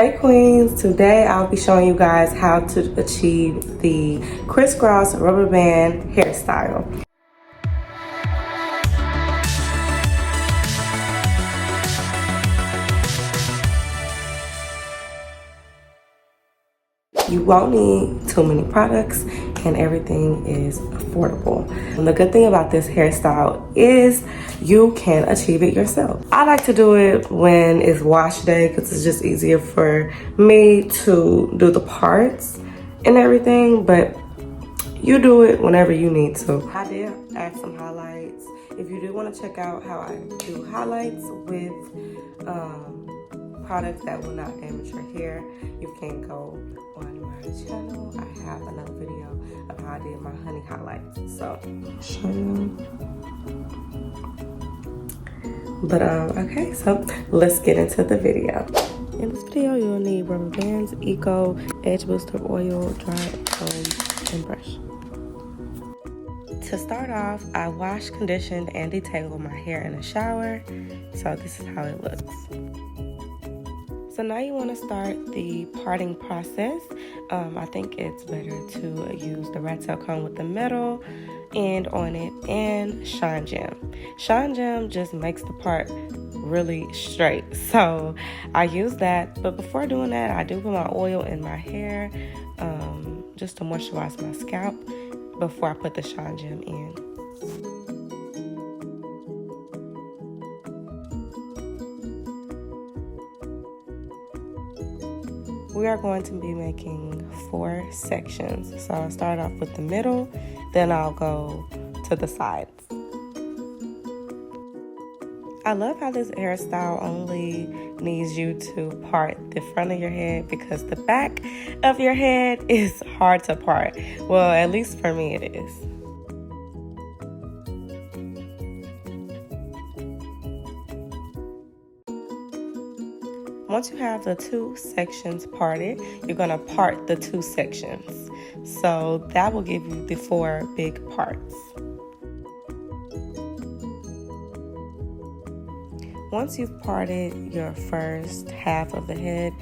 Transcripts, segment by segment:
Hey queens, today I'll be showing you guys how to achieve the crisscross rubber band hairstyle. You won't need too many products and everything is affordable. And the good thing about this hairstyle is you can achieve it yourself. I like to do it when it's wash day because it's just easier for me to do the parts and everything, but you do it whenever you need to. I did add some highlights. If you do want to check out how I do highlights with products that will not damage your hair, you can go on my channel. I have another video of how I did my honey highlights. So I'll show you. But okay, so let's get into the video. In this video, you'll need rubber bands, Eco, edge booster oil, dry comb, and brush. To start off, I wash, conditioned, and detangled my hair in the shower. So this is how it looks. So now you want to start the parting process. I think it's better to use the rat tail comb with the metal end on it and shine gem. Shine gem just makes the part really straight. So I use that, but before doing that, I do put my oil in my hair just to moisturize my scalp before I put the shine gem in. We are going to be making 4 sections. So I'll start off with the middle, then I'll go to the sides. I love how this hairstyle only needs you to part the front of your head because the back of your head is hard to part. Well, at least for me it is. Once you have the 2 sections parted, you're going to part the 2 sections. So that will give you the 4 big parts. Once you've parted your first half of the head,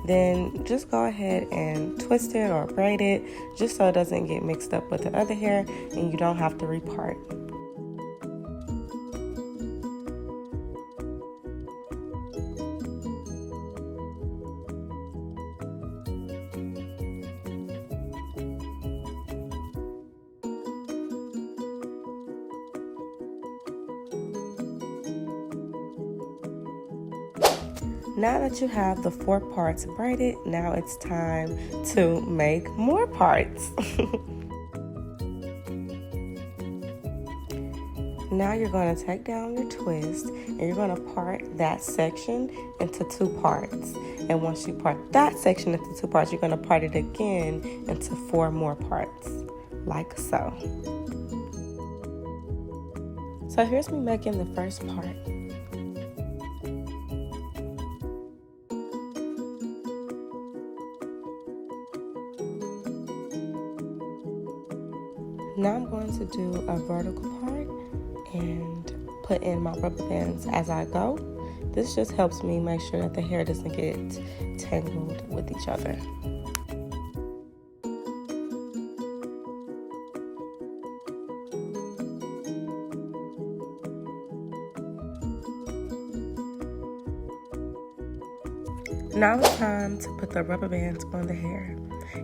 then just go ahead and twist it or braid it just so it doesn't get mixed up with the other hair and you don't have to repart. Now that you have the 4 parts braided, now it's time to make more parts. Now you're going to take down your twist and you're going to part that section into 2 parts. And once you part that section into 2 parts, you're going to part it again into 4 more parts, like so. So here's me making the first part. Now I'm going to do a vertical part and put in my rubber bands as I go. This just helps me make sure that the hair doesn't get tangled with each other. Now it's time to put the rubber bands on the hair.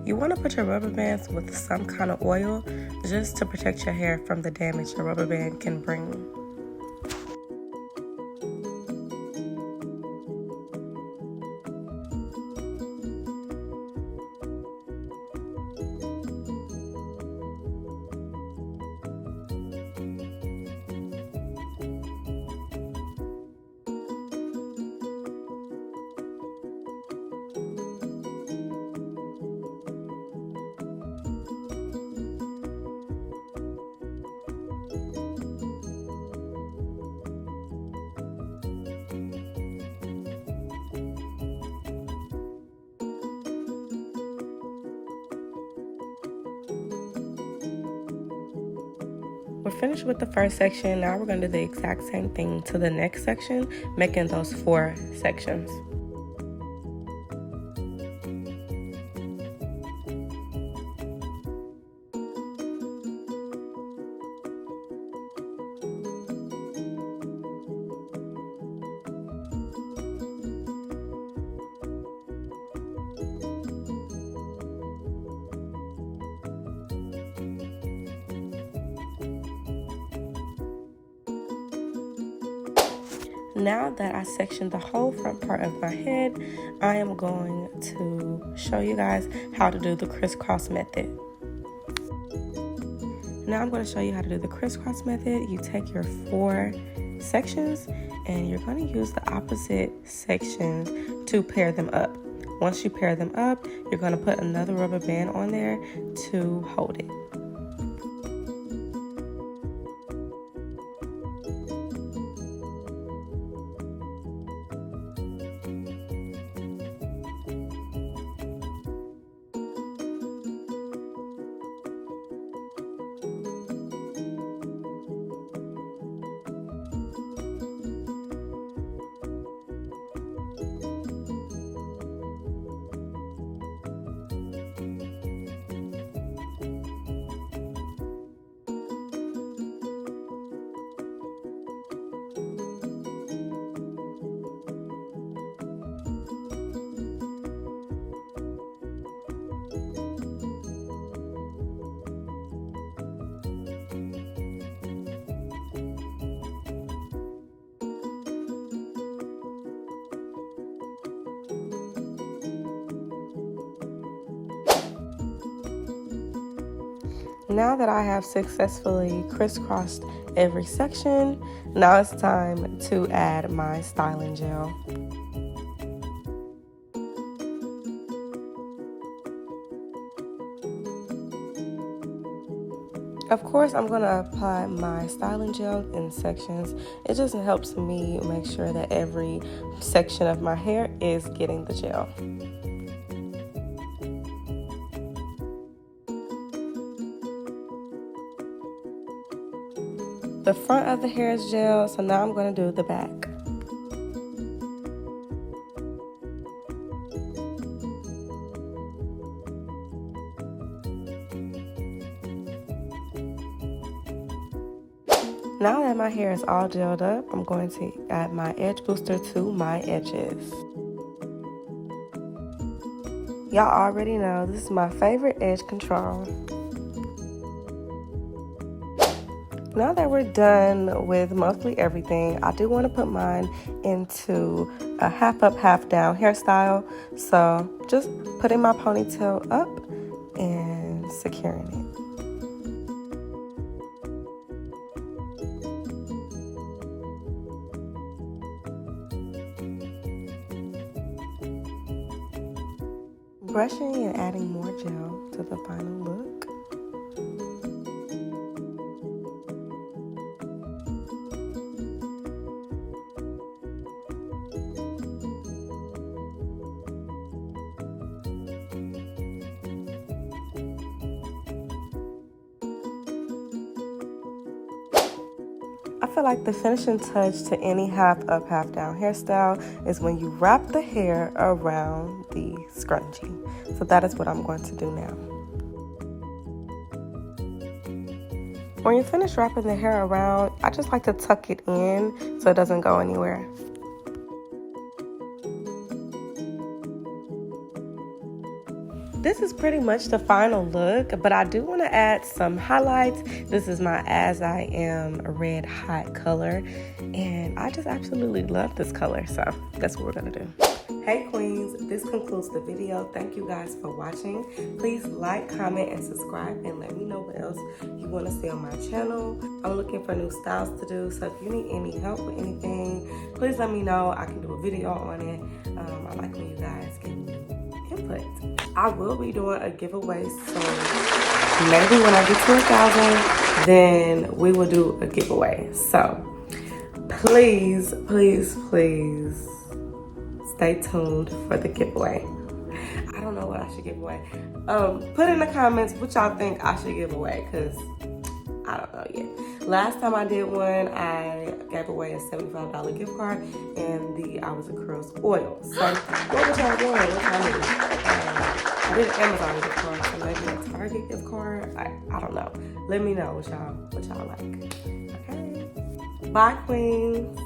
You want to put your rubber bands with some kind of oil just to protect your hair from the damage your rubber band can bring. We're finished with the first section. Now we're going to do the exact same thing to the next section, making those 4 sections. Now that I sectioned the whole front part of my head, I am going to show you guys how to do the crisscross method. Now I'm going to show you how to do the crisscross method. You take your 4 sections and you're going to use the opposite sections to pair them up. Once you pair them up, you're going to put another rubber band on there to hold it. Now that I have successfully crisscrossed every section, now it's time to add my styling gel. Of course, I'm going to apply my styling gel in sections. It just helps me make sure that every section of my hair is getting the gel. The front of the hair is gel, so now I'm going to do the back. Now that my hair is all gelled up, I'm going to add my edge booster to my edges. Y'all already know this is my favorite edge control. Now that we're done with mostly everything, I do want to put mine into a half up, half down hairstyle. So just putting my ponytail up and securing it. Brushing and adding more gel to the final look. I feel like the finishing touch to any half up, half down hairstyle is when you wrap the hair around the scrunchie. So that is what I'm going to do now. When you finish wrapping the hair around, I just like to tuck it in so it doesn't go anywhere. This is pretty much the final look, but I do want to add some highlights. This is my As I Am red hot color, and I just absolutely love this color, so that's what we're gonna do. Hey queens, this concludes the video. Thank you guys for watching. Please like, comment, and subscribe, and let me know what else you want to see on my channel. I'm looking for new styles to do, so if you need any help with anything, please let me know. I can do a video on it. I like when you guys give me input. I will be doing a giveaway, so maybe when I get to 1,000, then we will do a giveaway. So please, please, please stay tuned for the giveaway. I don't know what I should give away. Put in the comments what y'all think I should give away, because I don't know yet. Last time I did one, I gave away a $75 gift card and the Hours of Curls oil. So what was y'all doing? What y'all need? I did an Amazon gift card, so maybe a Target gift card. I don't know. Let me know what y'all like. Okay. Bye, queens.